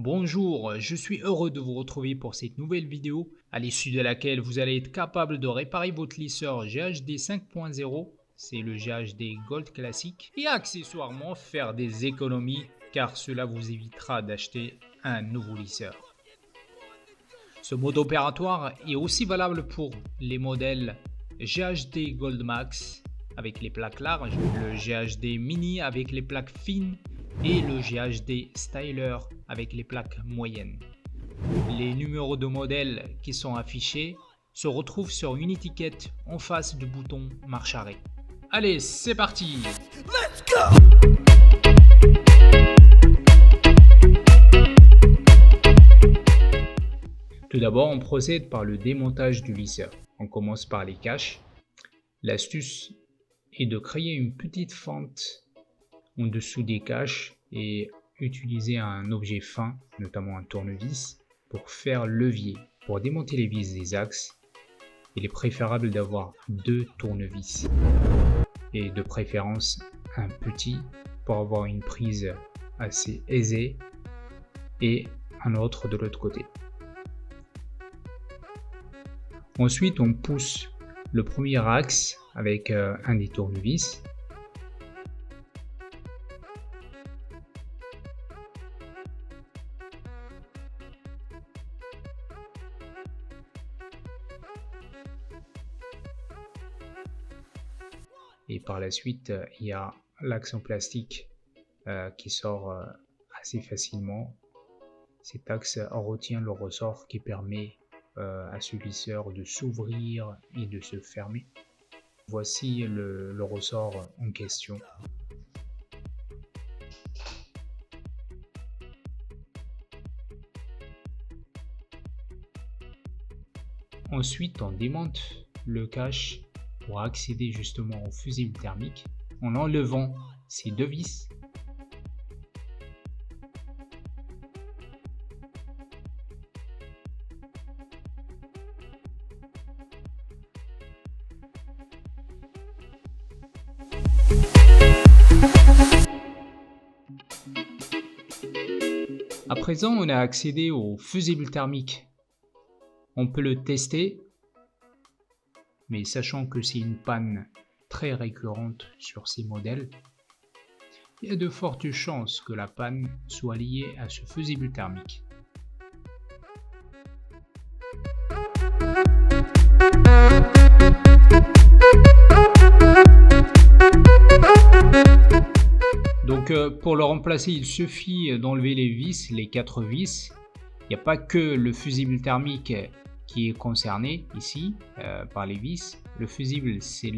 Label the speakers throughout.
Speaker 1: Bonjour, je suis heureux de vous retrouver pour cette nouvelle vidéo à l'issue de laquelle vous allez être capable de réparer votre lisseur GHD 5.0, c'est le GHD Gold classique, et accessoirement faire des économies car cela vous évitera d'acheter un nouveau lisseur. Ce mode opératoire est aussi valable pour les modèles GHD Gold Max avec les plaques larges, le GHD Mini avec les plaques fines et le GHD Styler avec les plaques moyennes. Les numéros de modèle qui sont affichés se retrouvent sur une étiquette en face du bouton marche arrêt. Allez, c'est parti! Let's go! Tout d'abord, on procède par le démontage du lisseur. On commence par les caches. L'astuce est de créer une petite fente en dessous des caches et utiliser un objet fin, notamment un tournevis, pour faire levier. Pour démonter les vis des axes, il est préférable d'avoir 2 tournevis et de préférence un petit pour avoir une prise assez aisée et un autre de l'autre côté. Ensuite, on pousse le premier axe avec un des tournevis. Et par la suite, il y a l'axe en plastique qui sort assez facilement. Cet axe retient le ressort qui permet à ce lisseur de s'ouvrir et de se fermer. Voici le ressort en question. Ensuite, on démonte le cache pour accéder justement au fusible thermique en enlevant ces 2 vis. À présent, on a accédé au fusible thermique. On peut le tester, mais sachant que c'est une panne très récurrente sur ces modèles, il y a de fortes chances que la panne soit liée à ce fusible thermique. Donc pour le remplacer, il suffit d'enlever les vis, les 4 vis. Il n'y a pas que le fusible thermique qui est concerné ici par les vis. Le fusible, c'est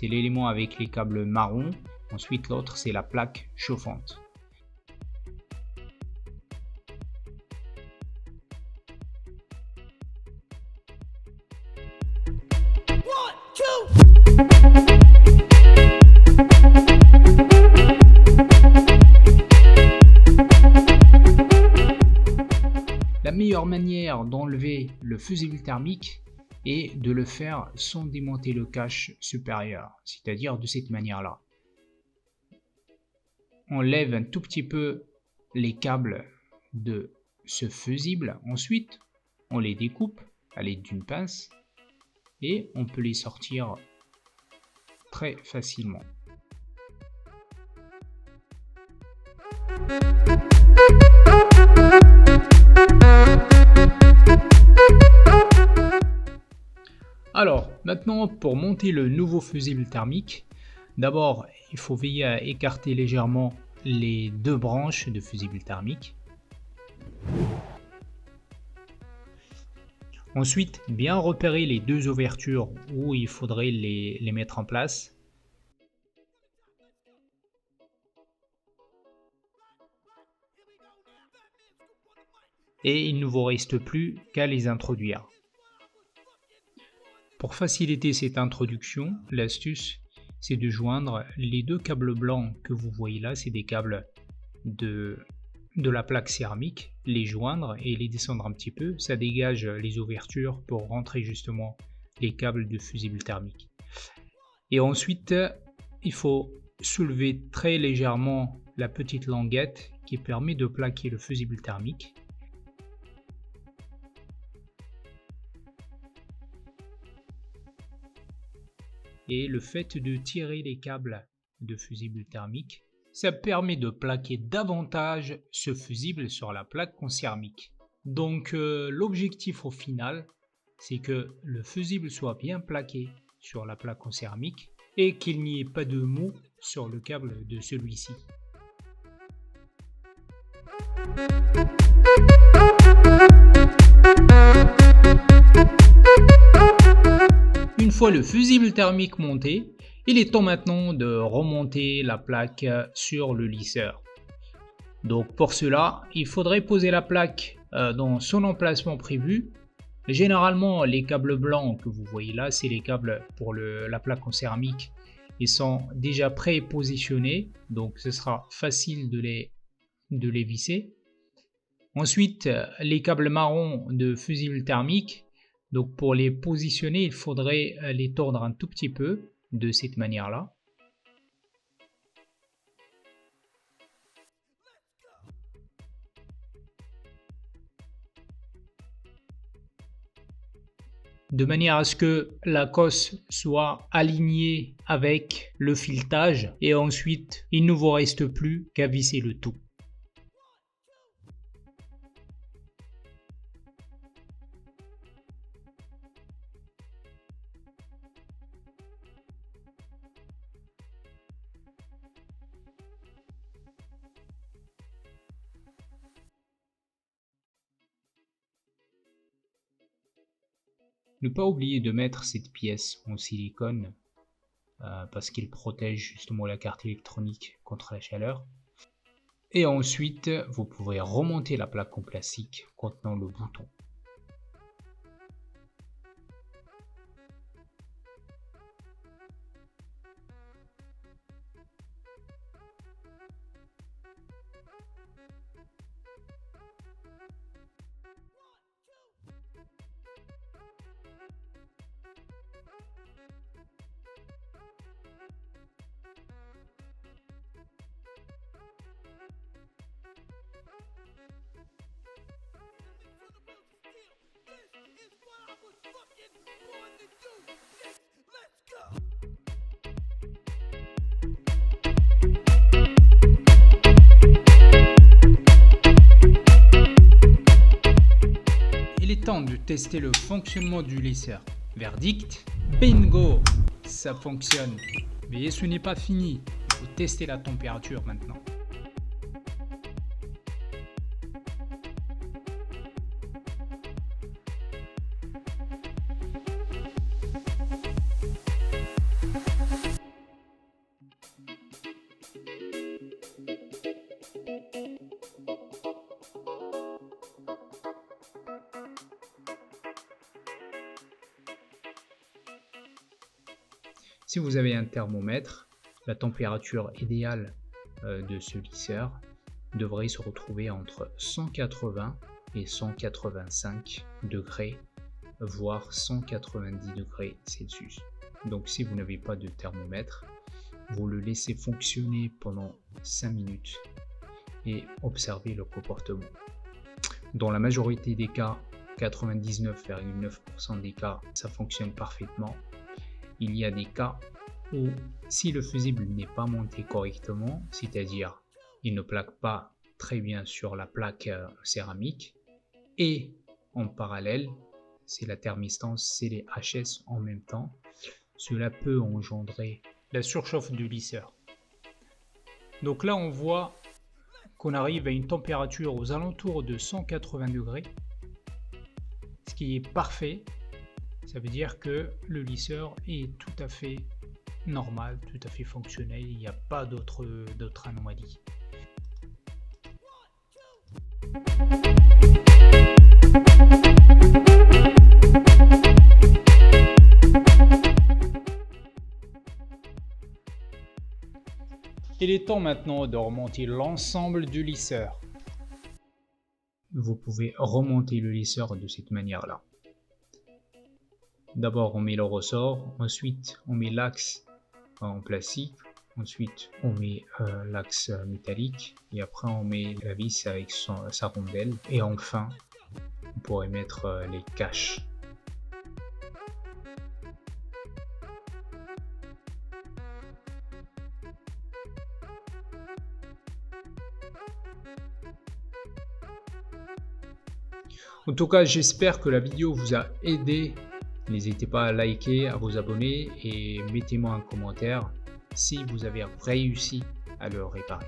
Speaker 1: l'élément avec les câbles marrons. Ensuite, l'autre, c'est la plaque chauffante. La meilleure manière d'enlever le fusible thermique est de le faire sans démonter le cache supérieur, c'est-à-dire de cette manière-là. On lève un tout petit peu les câbles de ce fusible, ensuite on les découpe à l'aide d'une pince et on peut les sortir très facilement. Alors, maintenant pour monter le nouveau fusible thermique, d'abord il faut veiller à écarter légèrement les 2 branches de fusible thermique. Ensuite, bien repérer les 2 ouvertures où il faudrait les mettre en place. Et il ne vous reste plus qu'à les introduire. Pour faciliter cette introduction, l'astuce, c'est de joindre les 2 câbles blancs que vous voyez là, c'est des câbles de la plaque céramique, les joindre et les descendre un petit peu, ça dégage les ouvertures pour rentrer justement les câbles de fusible thermique. Et ensuite, il faut soulever très légèrement la petite languette qui permet de plaquer le fusible thermique. Et le fait de tirer les câbles de fusible thermique, ça permet de plaquer davantage ce fusible sur la plaque concéramique. Donc l'objectif au final, c'est que le fusible soit bien plaqué sur la plaque concéramique et qu'il n'y ait pas de mou sur le câble de celui-ci. Une fois le fusible thermique monté, il est temps maintenant de remonter la plaque sur le lisseur. Donc pour cela, il faudrait poser la plaque dans son emplacement prévu. Généralement, les câbles blancs que vous voyez là, c'est les câbles pour la plaque en céramique. Ils sont déjà pré-positionnés, donc ce sera facile de les visser. Ensuite, les câbles marrons de fusible thermique. Donc pour les positionner, il faudrait les tordre un tout petit peu de cette manière-là. De manière à ce que la cosse soit alignée avec le filetage et ensuite il ne vous reste plus qu'à visser le tout. Ne pas oublier de mettre cette pièce en silicone parce qu'il protège justement la carte électronique contre la chaleur. Et ensuite, vous pourrez remonter la plaque en plastique contenant le bouton. Il est temps de tester le fonctionnement du lisseur. Verdict, bingo, ça fonctionne. Mais ce n'est pas fini, il faut tester la température maintenant. Si vous avez un thermomètre, la température idéale de ce lisseur devrait se retrouver entre 180 et 185 degrés, voire 190 degrés Celsius. Donc si vous n'avez pas de thermomètre, vous le laissez fonctionner pendant 5 minutes et observez le comportement. Dans la majorité des cas, 99,9% des cas, ça fonctionne parfaitement. Il y a des cas où si le fusible n'est pas monté correctement, c'est-à-dire il ne plaque pas très bien sur la plaque céramique et en parallèle, c'est la thermistance, c'est les HS en même temps, cela peut engendrer la surchauffe du lisseur. Donc là on voit qu'on arrive à une température aux alentours de 180 degrés, ce qui est parfait. Ça veut dire que le lisseur est tout à fait normal, tout à fait fonctionnel, il n'y a pas d'autres anomalies. Il est temps maintenant de remonter l'ensemble du lisseur. Vous pouvez remonter le lisseur de cette manière-là. D'abord on met le ressort, ensuite on met l'axe en plastique, Ensuite, on met l'axe métallique et après on met la vis avec sa rondelle. Et enfin, on pourrait mettre les caches. En tout cas, j'espère que la vidéo vous a aidé. N'hésitez pas à liker, à vous abonner et mettez-moi un commentaire si vous avez réussi à le réparer.